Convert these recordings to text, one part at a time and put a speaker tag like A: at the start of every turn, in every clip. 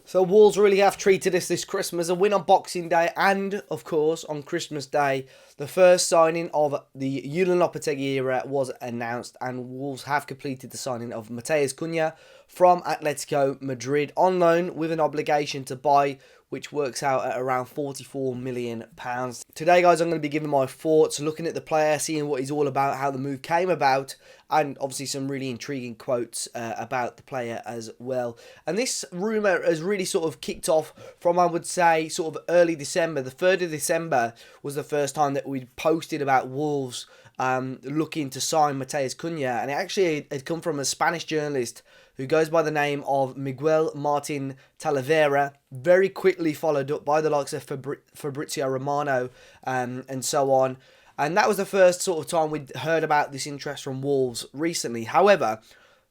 A: So Wolves really have treated us this Christmas. A win on Boxing Day and, of course, on Christmas Day. The first signing of the Julen Lopetegui era was announced, and Wolves have completed the signing of Matheus Cunha from Atletico Madrid on loan with an obligation to buy, which works out at around £44 million. Today, guys, I'm going to be giving my thoughts, looking at the player, seeing what he's all about, how the move came about, and obviously some really intriguing quotes about the player as well. And this rumour has really sort of kicked off from, I would say, sort of early December. The 3rd of December was the first time that we posted about Wolves looking to sign Matheus Cunha, and it actually had come from a Spanish journalist who goes by the name of Miguel Martin Talavera, very quickly followed up by the likes of Fabrizio Romano and so on. And that was the first sort of time we'd heard about this interest from Wolves recently. However,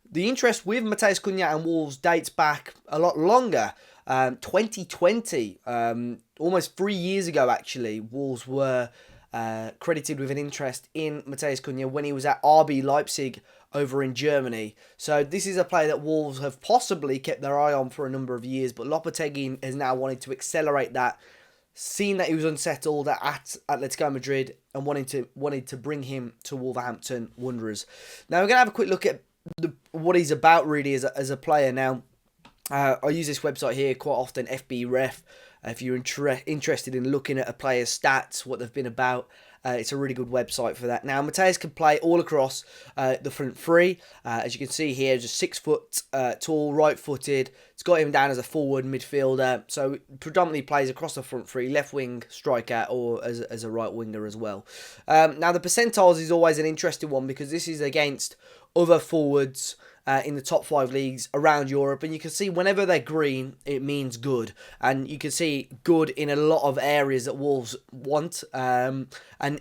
A: the interest with Matheus Cunha and Wolves dates back a lot longer. 2020, almost 3 years ago actually, Wolves were credited with an interest in Matheus Cunha when he was at RB Leipzig over in Germany. So this is a player that Wolves have possibly kept their eye on for a number of years, but Lopetegui has now wanted to accelerate that, seen that he was unsettled at Atletico Madrid and wanted to bring him to Wolverhampton Wanderers. Now we're going to have a quick look at what he's about really as a player. Now I use this website here quite often, FB Ref. If you're interested in looking at a player's stats, what they've been about, it's a really good website for that. Now, Matheus can play all across the front three. As you can see here, just 6 foot tall, right-footed. It's got him down as a forward midfielder. So, predominantly plays across the front three, left wing, striker, or as a right winger as well. Now, the percentiles is always an interesting one because this is against other forwards in the top 5 leagues around Europe, and you can see whenever they're green it means good, and you can see good in a lot of areas that Wolves want and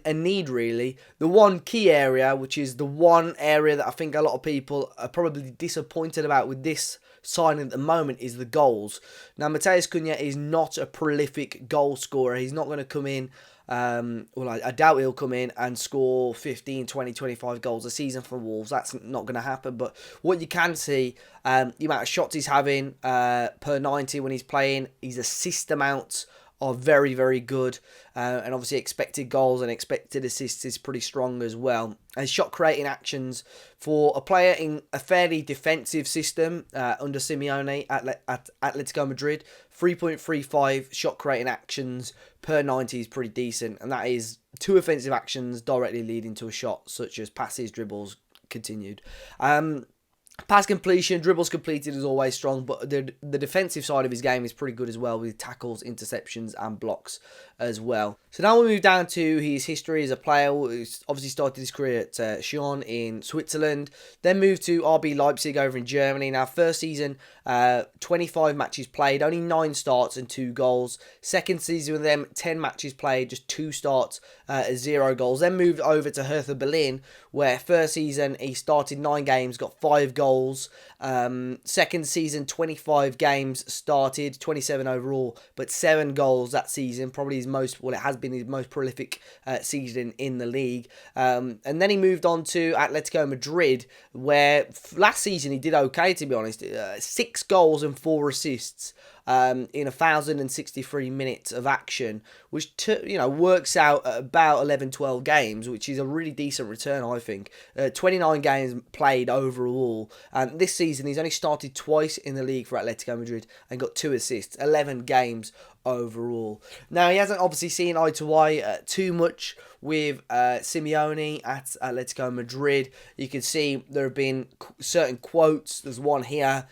A: need really. The one key area, which is the one area that I think a lot of people are probably disappointed about with this signing at the moment, is the goals. Now Matheus Cunha is not a prolific goal scorer. He's not going to come in I doubt he'll come in and score 15, 20, 25 goals a season for Wolves. That's not going to happen. But what you can see, the amount of shots he's having per 90 when he's playing, his assist amounts are very, very good. And obviously expected goals and expected assists is pretty strong as well. And shot creating actions for a player in a fairly defensive system under Simeone at Atletico Madrid, 3.35 shot creating actions per 90 is pretty decent. And that is 2 offensive actions directly leading to a shot, such as passes, dribbles, continued. Pass completion, dribbles completed is always strong, but the defensive side of his game is pretty good as well, with tackles, interceptions and blocks as well. So now we move down to his history as a player. He's obviously started his career at Sion in Switzerland, then moved to RB Leipzig over in Germany. Now first season, 25 matches played, only 9 starts and 2 goals. Second season with them, 10 matches played, just 2 starts, 0 goals. Then moved over to Hertha Berlin, where first season he started 9 games, got 5 goals. Second season, 25 games started, 27 overall, but 7 goals that season. Probably it has been his most prolific season in the league. And then he moved on to Atletico Madrid, where last season he did okay, to be honest. 6 goals and 4 assists in 1,063 minutes of action, which works out at about 11-12 games, which is a really decent return, I think. 29 games played overall, and this season he's only started twice in the league for Atletico Madrid and got 2 assists, 11 games overall. Now he hasn't obviously seen eye to eye too much with Simeone at Atletico Madrid. You can see there have been certain quotes. There's one here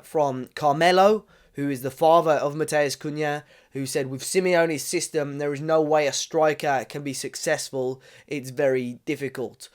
A: from Carmelo, who is the father of Matheus Cunha, who said, "With Simeone's system, there is no way a striker can be successful. It's very difficult."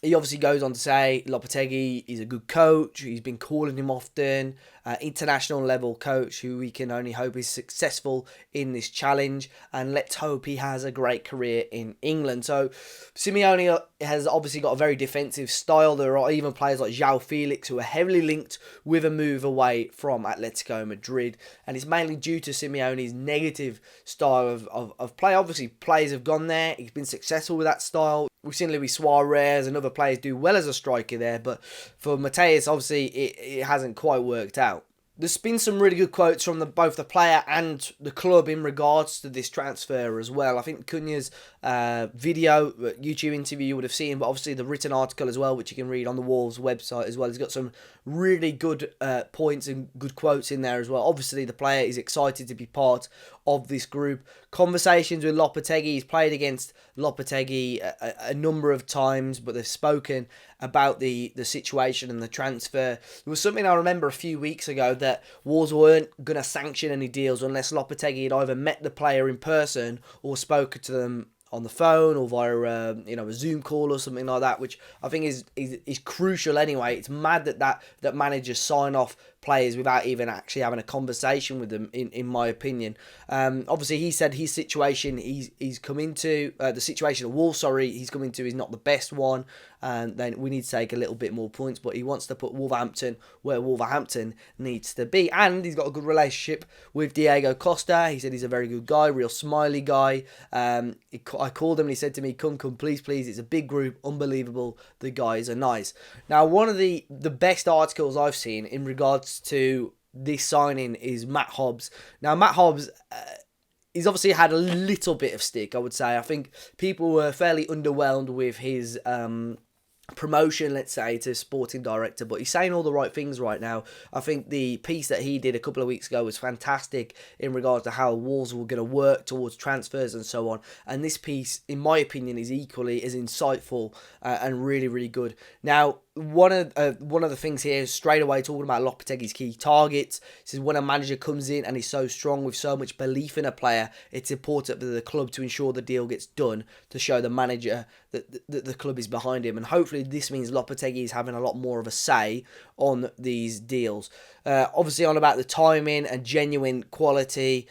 A: He obviously goes on to say Lopetegui is a good coach. He's been calling him often. International level coach who we can only hope is successful in this challenge. And let's hope he has a great career in England. So Simeone has obviously got a very defensive style. There are even players like João Felix who are heavily linked with a move away from Atletico Madrid. And it's mainly due to Simeone's negative style of play. Obviously, players have gone there. He's been successful with that style. We've seen Luis Suarez and other players do well as a striker there, but for Matheus, obviously, it hasn't quite worked out. There's been some really good quotes from both the player and the club in regards to this transfer as well. I think Cunha's video, YouTube interview you would have seen, but obviously the written article as well, which you can read on the Wolves website as well. He's got some really good points and good quotes in there as well. Obviously, the player is excited to be part of this group. Conversations with Lopetegui. He's played against Lopetegui a number of times, but they've spoken about the situation and the transfer. There was something I remember a few weeks ago that Wolves weren't going to sanction any deals unless Lopetegui had either met the player in person or spoken to them on the phone or via a Zoom call or something like that, which I think is crucial anyway. It's mad that managers sign off players without even actually having a conversation with them, in my opinion. Obviously, he said his situation he's come into, the situation of Wolves, he's come into is not the best one, and then we need to take a little bit more points, but he wants to put Wolverhampton where Wolverhampton needs to be, and he's got a good relationship with Diego Costa. He said he's a very good guy, real smiley guy. I called him and he said to me, come, please, it's a big group, unbelievable, the guys are nice. Now, one of the best articles I've seen in regards to this signing is Matt Hobbs. Now, Matt Hobbs, he's obviously had a little bit of stick, I would say. I think people were fairly underwhelmed with his promotion, let's say, to sporting director, but he's saying all the right things right now. I think the piece that he did a couple of weeks ago was fantastic in regards to how Wolves were going to work towards transfers and so on, and this piece, in my opinion, is equally as insightful and really, really good. Now, one of the things here is straight away talking about Lopetegui's key targets. He says when a manager comes in and is so strong with so much belief in a player, it's important for the club to ensure the deal gets done to show the manager that the club is behind him. And hopefully this means Lopetegui is having a lot more of a say on these deals. Obviously on about the timing and genuine quality.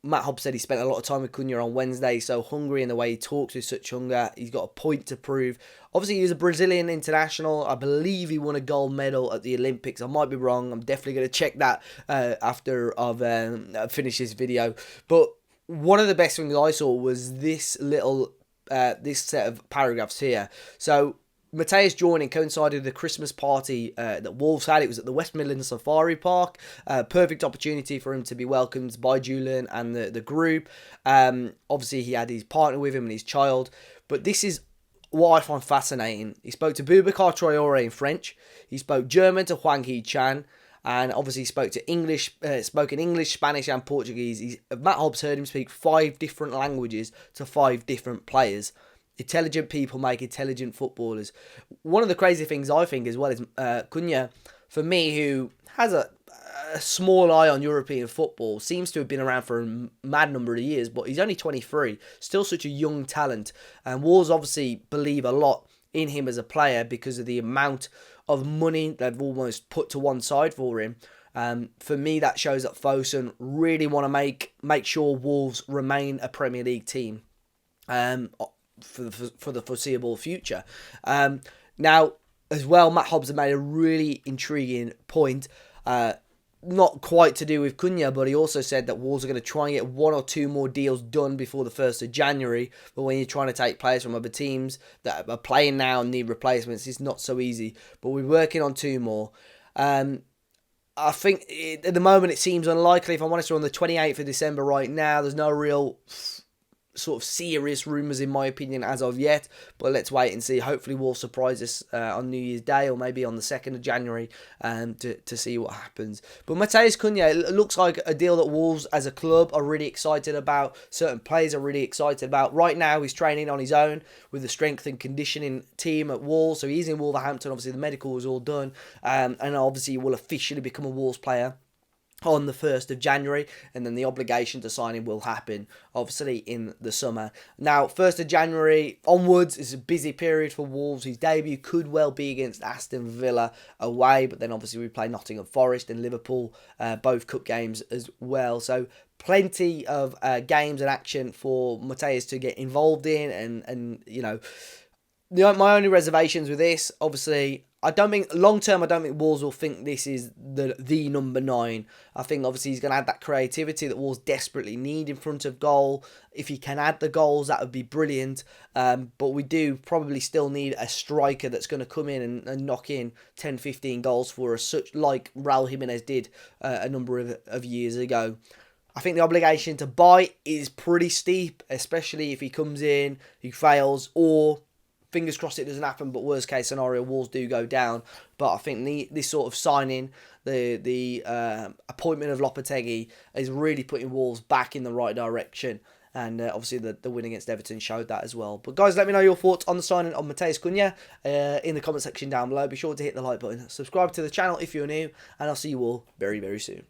A: Matt Hobbs said he spent a lot of time with Cunha on Wednesday, so hungry in the way he talks with such hunger. He's got a point to prove. Obviously, he's a Brazilian international. I believe he won a gold medal at the Olympics. I might be wrong. I'm definitely going to check that after I've finished this video. But one of the best things I saw was this this set of paragraphs here. So, Matheus joining coincided with the Christmas party that Wolves had. It was at the West Midlands Safari Park. Perfect opportunity for him to be welcomed by Julen and the group. Obviously, he had his partner with him and his child. But this is what I find fascinating. He spoke to Boubacar Traoré in French. He spoke German to Hwang Hee-chan. And obviously spoke in English, Spanish and Portuguese. Matt Hobbs heard him speak 5 different languages to 5 different players. Intelligent people make intelligent footballers. One of the crazy things I think as well is Cunha, for me, who has a small eye on European football, seems to have been around for a mad number of years, but he's only 23, still such a young talent. And Wolves obviously believe a lot in him as a player because of the amount of money they've almost put to one side for him. For me, that shows that Fosun really want to make sure Wolves remain a Premier League team for the foreseeable future. Now, as well, Matt Hobbs made a really intriguing point, not quite to do with Cunha, but he also said that Wolves are going to try and get 1 or 2 more deals done before the 1st of January. But when you're trying to take players from other teams that are playing now and need replacements, it's not so easy. But we're working on 2 more. I think at the moment it seems unlikely. If I'm honest, we're on the 28th of December right now. There's no real sort of serious rumours in my opinion as of yet, but let's wait and see. Hopefully we'll surprise us on New Year's Day or maybe on the 2nd of January to see what happens. But Matheus Cunha, it looks like a deal that Wolves as a club are really excited about, certain players are really excited about. Right now he's training on his own with the strength and conditioning team at Wolves, so he's in Wolverhampton. Obviously the medical is all done, and obviously he will officially become a Wolves player on the 1st of January, and then the obligation to sign him will happen, obviously, in the summer. Now, 1st of January onwards is a busy period for Wolves. His debut could well be against Aston Villa away, but then obviously we play Nottingham Forest and Liverpool, both cup games as well. So, plenty of games and action for Matheus to get involved in, and you know, My only reservations with this, obviously, I don't think long term. I don't think Wolves will think this is the number 9. I think obviously he's going to add that creativity that Wolves desperately need in front of goal. If he can add the goals, that would be brilliant. But we do probably still need a striker that's going to come in and knock in 10, 15 goals for us, such like Raul Jimenez did a number of years ago. I think the obligation to buy is pretty steep, especially if he comes in, he fails, or fingers crossed it doesn't happen, but worst case scenario, Wolves do go down. But I think this sort of signing, the appointment of Lopetegui is really putting Wolves back in the right direction. And obviously the win against Everton showed that as well. But guys, let me know your thoughts on the signing of Matheus Cunha in the comment section down below. Be sure to hit the like button, subscribe to the channel if you're new, and I'll see you all very, very soon.